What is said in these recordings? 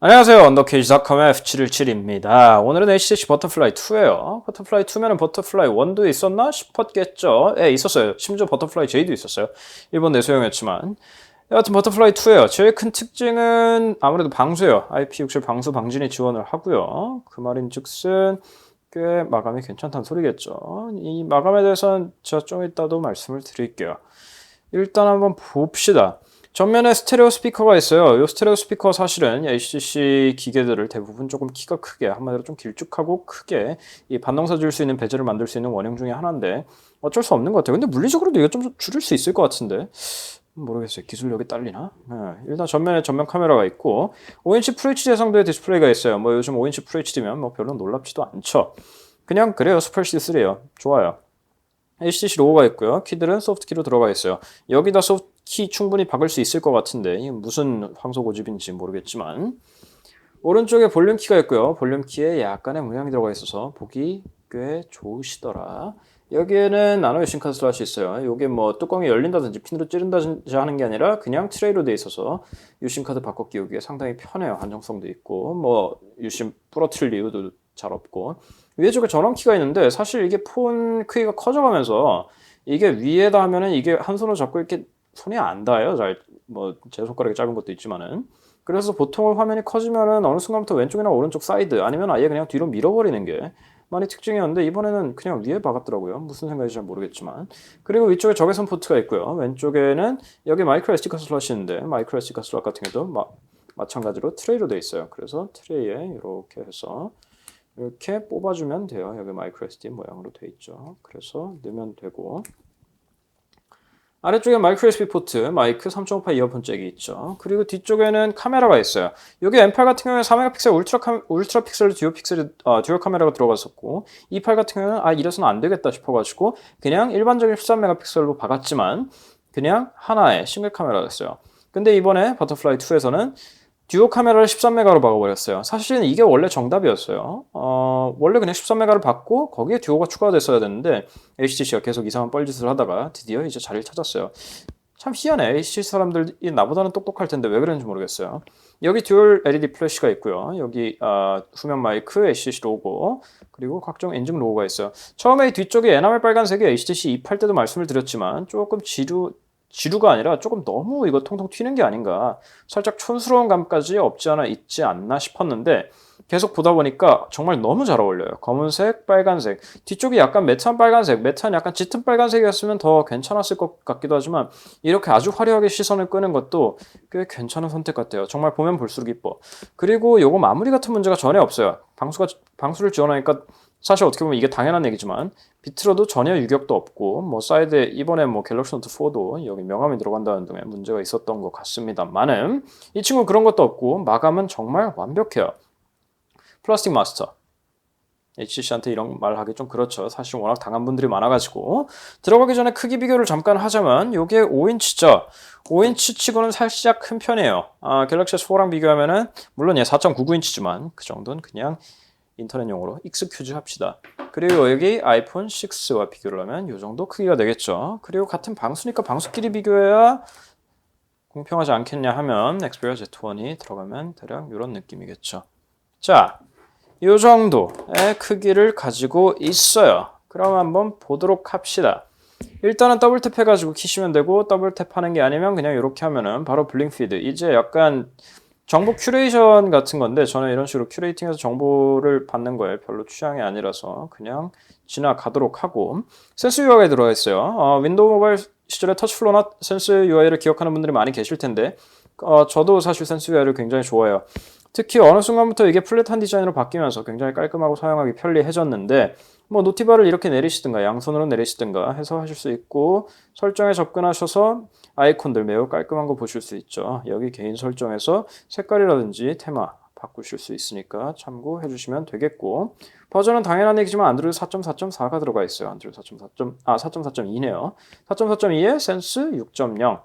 안녕하세요. 언더케이지닷컴의 F717입니다. 오늘은 HTC 버터플라이 2예요. 버터플라이 2면은 버터플라이 1도 있었나 싶었겠죠. 예, 있었어요. 심지어 버터플라이 J도 있었어요. 일본 내수용이었지만. 여하튼 버터플라이 2예요. 제일 큰 특징은 아무래도 방수예요. IP67 방수 방진이 지원을 하고요. 그 말인즉슨 꽤 마감이 괜찮다는 소리겠죠. 이 마감에 대해서는 제가 좀 이따도 말씀을 드릴게요. 일단 한번 봅시다. 전면에 스테레오 스피커가 있어요. 이 스테레오 스피커 사실은 HTC 기계들을 대부분 조금 키가 크게, 한마디로 좀 길쭉하고 크게 이 반동사 줄 수 있는 베젤을 만들 수 있는 원형 중에 하나인데 어쩔 수 없는 것 같아요. 근데 물리적으로도 이거 좀 줄일 수 있을 것 같은데 모르겠어요. 기술력이 딸리나? 네. 일단 전면에 전면 카메라가 있고 5인치 FHD 해상도의 디스플레이가 있어요. 뭐 요즘 5인치 FHD면 뭐 별로 놀랍지도 않죠. 그냥 그래요. 슈퍼 HD3예요. 좋아요. HTC 로고가 있고요. 키들은 소프트키로 들어가 있어요. 여기다 소프트키 충분히 박을 수 있을 것 같은데 이게 무슨 황소 고집인지 모르겠지만 오른쪽에 볼륨키가 있고요. 볼륨키에 약간의 문양이 들어가 있어서 보기 꽤 좋으시더라. 여기에는 나노 유심카드 슬롯이 있어요. 이게 뭐 뚜껑이 열린다든지 핀으로 찌른다든지 하는 게 아니라 그냥 트레이로 돼 있어서 유심카드 바꿔 끼우기에 상당히 편해요. 안정성도 있고 뭐 유심 부러뜨릴 이유도 잘 없고 위에 쪽에 전원키가 있는데 사실 이게 폰 크기가 커져가면서 이게 위에다 하면은 이게 한 손으로 잡고 이렇게 손이 안 닿아요. 잘 뭐 제 손가락이 짧은 것도 있지만은 그래서 보통 화면이 커지면은 어느 순간부터 왼쪽이나 오른쪽 사이드 아니면 아예 그냥 뒤로 밀어버리는 게 많이 특징이었는데 이번에는 그냥 위에 박았더라고요. 무슨 생각인지 잘 모르겠지만 그리고 위쪽에 적외선 포트가 있고요. 왼쪽에는 여기 마이크로 SD 카드 슬롯이 있는데 마이크로 SD 카드 슬롯 같은 경우도 마찬가지로 트레이로 돼 있어요. 그래서 트레이에 이렇게 해서 이렇게 뽑아주면 돼요. 여기 마이크로 SD 모양으로 돼 있죠. 그래서 넣으면 되고 아래쪽에 마이크로 USB 포트, 마이크 3.5파 이어폰 잭이 있죠. 그리고 뒤쪽에는 카메라가 있어요. 여기 M8 같은 경우에 4메가픽셀 울트라 픽셀 듀얼 카메라가 들어갔었고 E8 같은 경우는 이래서는 안 되겠다 싶어가지고 그냥 일반적인 13메가픽셀로 박았지만 그냥 하나의 싱글 카메라였어요. 근데 이번에 버터플라이 2에서는 듀오 카메라를 13메가로 박아버렸어요. 사실은 이게 원래 정답이었어요. 원래 그냥 13메가를 박고 거기에 듀오가 추가가 됐어야 되는데 HTC가 계속 이상한 뻘짓을 하다가 드디어 이제 자리를 찾았어요. 참 희한해. HTC 사람들이 나보다는 똑똑할 텐데 왜 그런지 모르겠어요. 여기 듀얼 LED 플래시가 있고요. 여기 후면 마이크, HTC 로고, 그리고 각종 인증 로고가 있어요. 처음에 뒤쪽에 에나멜 빨간색이 HTC 2팔 때도 말씀을 드렸지만 조금 지루가 아니라 조금 너무 이거 통통 튀는 게 아닌가 살짝 촌스러운 감까지 없지 않아 있지 않나 싶었는데 계속 보다 보니까 정말 너무 잘 어울려요. 검은색, 빨간색 뒤쪽이 약간 매트한 빨간색 매트한 약간 짙은 빨간색이었으면 더 괜찮았을 것 같기도 하지만 이렇게 아주 화려하게 시선을 끄는 것도 꽤 괜찮은 선택 같아요. 정말 보면 볼수록 이뻐. 그리고 요거 마무리 같은 문제가 전혀 없어요. 방수를 지원하니까 사실 어떻게 보면 이게 당연한 얘기지만 비트로도 전혀 유격도 없고 뭐 사이드에 이번에 뭐 갤럭시 노트 4도 여기 명암이 들어간다는 등의 문제가 있었던 것 같습니다만은 이 친구 그런 것도 없고 마감은 정말 완벽해요. 플라스틱 마스터 HTC한테 이런 말 하기 좀 그렇죠. 사실 워낙 당한 분들이 많아가지고 들어가기 전에 크기 비교를 잠깐 하자면 이게 5인치죠. 5인치 치고는 살짝 큰 편이에요. 갤럭시 S4랑 비교하면은 물론 얘 4.99인치지만 그 정도는 그냥 인터넷용으로 익스큐즈 합시다. 그리고 여기 아이폰 6와 비교를 하면 이 정도 크기가 되겠죠. 그리고 같은 방수니까 방수끼리 비교해야 공평하지 않겠냐 하면 엑스페리아 Z1이 들어가면 대략 이런 느낌이겠죠. 자, 이 정도의 크기를 가지고 있어요. 그럼 한번 보도록 합시다. 일단은 더블 탭 해가지고 키시면 되고 더블 탭 하는 게 아니면 그냥 이렇게 하면은 바로 블링 피드. 이제 약간 정보 큐레이션 같은 건데 저는 이런 식으로 큐레이팅해서 정보를 받는 거에 별로 취향이 아니라서 그냥 지나가도록 하고 센스 UI가 들어가 있어요. 윈도우 모바일 시절에 터치플로나 센스 UI를 기억하는 분들이 많이 계실 텐데 저도 사실 센스 UI를 굉장히 좋아해요. 특히 어느 순간부터 이게 플랫한 디자인으로 바뀌면서 굉장히 깔끔하고 사용하기 편리해졌는데 뭐 노티바를 이렇게 내리시든가 양손으로 내리시든가 해서 하실 수 있고 설정에 접근하셔서 아이콘들 매우 깔끔한 거 보실 수 있죠. 여기 개인 설정에서 색깔이라든지 테마 바꾸실 수 있으니까 참고해 주시면 되겠고 버전은 당연한 얘기지만 안드로이드 4.4.4가 들어가 있어요. 안드로이드 4.4.2네요. 4.4.2에 센스 6.0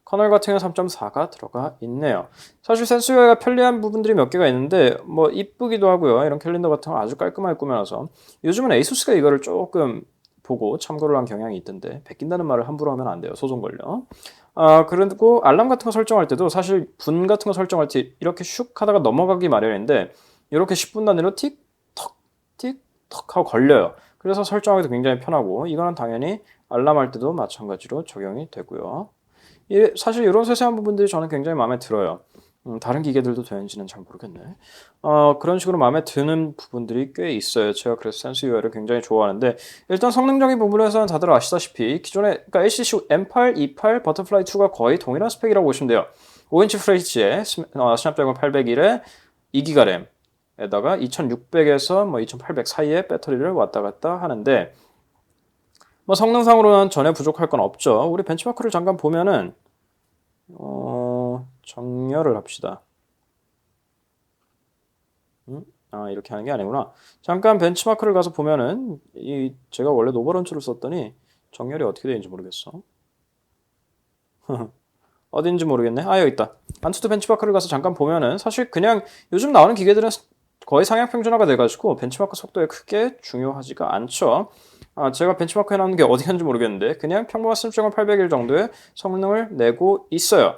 커널 같은 경우는 3.4가 들어가 있네요. 사실 센스 UI가 편리한 부분들이 몇 개가 있는데 뭐 이쁘기도 하고요. 이런 캘린더 같은 거 아주 깔끔하게 꾸며놔서 요즘은 에이수스가 이거를 조금 보고 참고를 한 경향이 있던데 베낀다는 말을 함부로 하면 안 돼요. 소송 걸려. 그리고 알람 같은 거 설정할 때도 사실 분 같은 거 설정할 때 이렇게 슉 하다가 넘어가기 마련인데 이렇게 10분 단위로 틱, 턱, 틱, 턱 하고 걸려요. 그래서 설정하기도 굉장히 편하고 이거는 당연히 알람 할 때도 마찬가지로 적용이 되고요. 사실 이런 세세한 부분들이 저는 굉장히 마음에 들어요. 다른 기계들도 되는지는 잘 모르겠네. 그런 식으로 마음에 드는 부분들이 꽤 있어요. 제가 그래서 센스 UI를 굉장히 좋아하는데 일단 성능적인 부분에서는 다들 아시다시피 기존에 그러니까 HTC M8, E8, 버터플라이 2가 거의 동일한 스펙이라고 보시면 돼요. 5인치 FHD에 스냅드래곤 801에 2기가 램에다가 2600에서 뭐 2800 사이에 배터리를 왔다 갔다 하는데 뭐 성능상으로는 전혀 부족할 건 없죠. 우리 벤치마크를 잠깐 보면은 정렬을 합시다. 이렇게 하는 게 아니구나. 잠깐 벤치마크를 가서 보면은 제가 원래 노버런츠를 썼더니 정렬이 어떻게 되는지 모르겠어. 어딘지 모르겠네. 여기 있다. 안투드 벤치마크를 가서 잠깐 보면은 사실 그냥 요즘 나오는 기계들은 거의 상향 평준화가 돼가지고 벤치마크 속도에 크게 중요하지가 않죠. 제가 벤치마크 해놓은 게 어디 갔는지 모르겠는데 그냥 평범한 스냅드래곤 801 정도의 성능을 내고 있어요.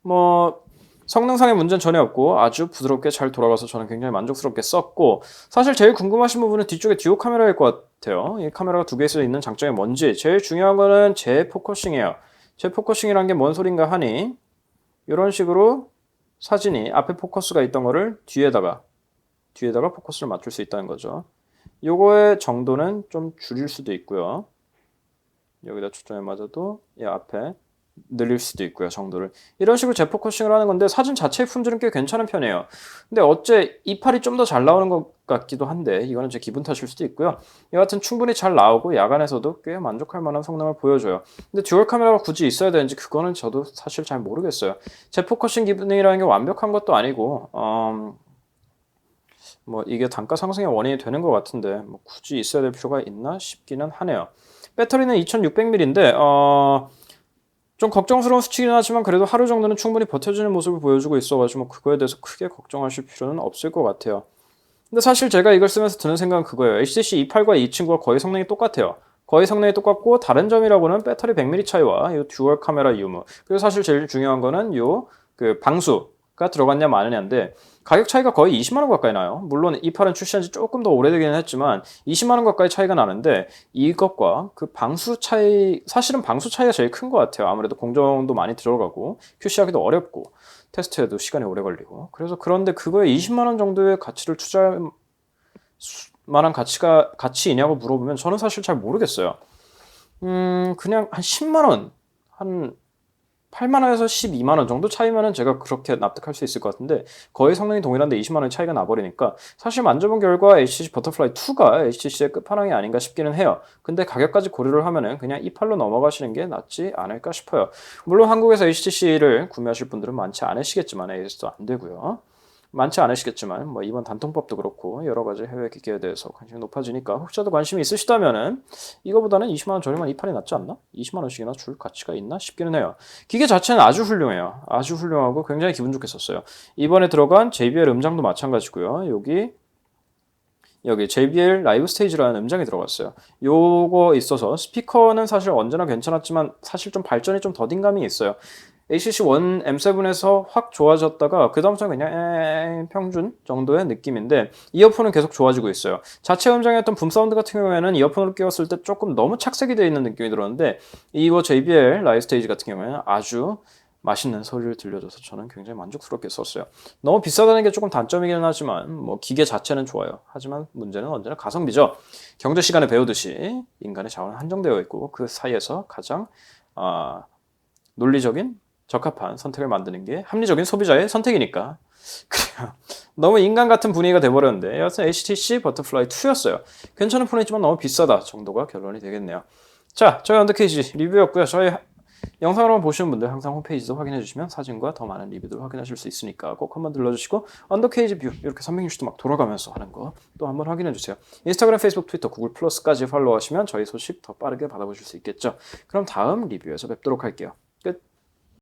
뭐 성능상의 문제는 전혀 없고 아주 부드럽게 잘 돌아가서 저는 굉장히 만족스럽게 썼고 사실 제일 궁금하신 부분은 뒤쪽에 듀오 카메라일 것 같아요. 이 카메라가 두 개 있는 장점이 뭔지 제일 중요한 거는 재포커싱이에요. 재포커싱이란 게 뭔 소린가 하니 이런 식으로 사진이 앞에 포커스가 있던 거를 뒤에다가 포커스를 맞출 수 있다는 거죠. 요거의 정도는 좀 줄일 수도 있고요. 여기다 초점에 맞아도 이 앞에 늘릴 수도 있고요, 정도를. 이런 식으로 재포커싱을 하는 건데 사진 자체의 품질은 꽤 괜찮은 편이에요. 근데 어째 이팔이 좀 더 잘 나오는 것 같기도 한데 이거는 제 기분 탓일 수도 있고요. 여하튼 충분히 잘 나오고 야간에서도 꽤 만족할 만한 성능을 보여줘요. 근데 듀얼 카메라가 굳이 있어야 되는지 그거는 저도 사실 잘 모르겠어요. 재포커싱 기능이라는 게 완벽한 것도 아니고 뭐 이게 단가 상승의 원인이 되는 것 같은데 뭐 굳이 있어야 될 필요가 있나 싶기는 하네요. 배터리는 2600mAh인데 좀 걱정스러운 수치긴 하지만 그래도 하루 정도는 충분히 버텨주는 모습을 보여주고 있어가지고 뭐 그거에 대해서 크게 걱정하실 필요는 없을 것 같아요. 근데 사실 제가 이걸 쓰면서 드는 생각은 그거예요. HTC E8과 이 친구가 거의 성능이 똑같아요. 거의 성능이 똑같고 다른 점이라고는 배터리 100mAh 차이와 이 듀얼 카메라 유무 그리고 사실 제일 중요한 거는 그 방수가 들어갔냐 마느냐인데 가격 차이가 거의 20만 원 가까이 나요. 물론 E8은 출시한 지 조금 더 오래되기는 했지만 20만 원 가까이 차이가 나는데 이것과 그 방수 차이 사실은 방수 차이가 제일 큰 것 같아요. 아무래도 공정도 많이 들어가고 QC하기도 어렵고 테스트에도 시간이 오래 걸리고 그래서 그런데 그거에 20만 원 정도의 가치를 투자할 만한 가치이냐고 물어보면 저는 사실 잘 모르겠어요. 그냥 한 10만 원, 한 8만 원에서 12만 원 정도 차이면은 제가 그렇게 납득할 수 있을 것 같은데 거의 성능이 동일한데 20만 원의 차이가 나버리니까 사실 만져본 결과 HTC 버터플라이 2가 HTC의 끝판왕이 아닌가 싶기는 해요. 근데 가격까지 고려를 하면은 그냥 이 팔로 넘어가시는 게 낫지 않을까 싶어요. 물론 한국에서 HTC를 구매하실 분들은 많지 않으시겠지만 AS도 안 되고요. 많지 않으시겠지만 뭐 이번 단통법도 그렇고 여러 가지 해외 기계에 대해서 관심이 높아지니까 혹시라도 관심이 있으시다면은 이거보다는 20만 원 저렴한 이 팔이 낫지 않나? 20만 원씩이나 줄 가치가 있나 싶기는 해요. 기계 자체는 아주 훌륭해요. 아주 훌륭하고 굉장히 기분 좋게 썼어요. 이번에 들어간 JBL 음장도 마찬가지고요. 여기 JBL 라이브 스테이지라는 음장이 들어갔어요. 요거 있어서 스피커는 사실 언제나 괜찮았지만 사실 좀 발전이 좀 더딘 감이 있어요. HTC One M7에서 확 좋아졌다가 그 다음부터는 그냥 평준 정도의 느낌인데 이어폰은 계속 좋아지고 있어요. 자체 음장이었던 붐 사운드 같은 경우에는 이어폰으로 끼웠을 때 조금 너무 착색이 되어 있는 느낌이 들었는데 이거 JBL 라이브 스테이지 같은 경우에는 아주 맛있는 소리를 들려줘서 저는 굉장히 만족스럽게 썼어요. 너무 비싸다는 게 조금 단점이긴 하지만 뭐 기계 자체는 좋아요. 하지만 문제는 언제나 가성비죠. 경제 시간에 배우듯이 인간의 자원은 한정되어 있고 그 사이에서 가장 논리적인 적합한 선택을 만드는 게 합리적인 소비자의 선택이니까. 그래요. 너무 인간 같은 분위기가 돼버렸는데 여하튼 HTC 버터플라이 2였어요. 괜찮은 폰이지만 너무 비싸다 정도가 결론이 되겠네요. 자, 저희 언더케이지 리뷰였고요. 저희 영상으로만 보시는 분들 항상 홈페이지도 확인해 주시면 사진과 더 많은 리뷰들 확인하실 수 있으니까 꼭 한번 들러주시고 언더케이지 뷰 이렇게 360도 막 돌아가면서 하는 거 또 한번 확인해 주세요. 인스타그램, 페이스북, 트위터, 구글 플러스까지 팔로우하시면 저희 소식 더 빠르게 받아보실 수 있겠죠. 그럼 다음 리뷰에서 뵙도록 할게요. 끝.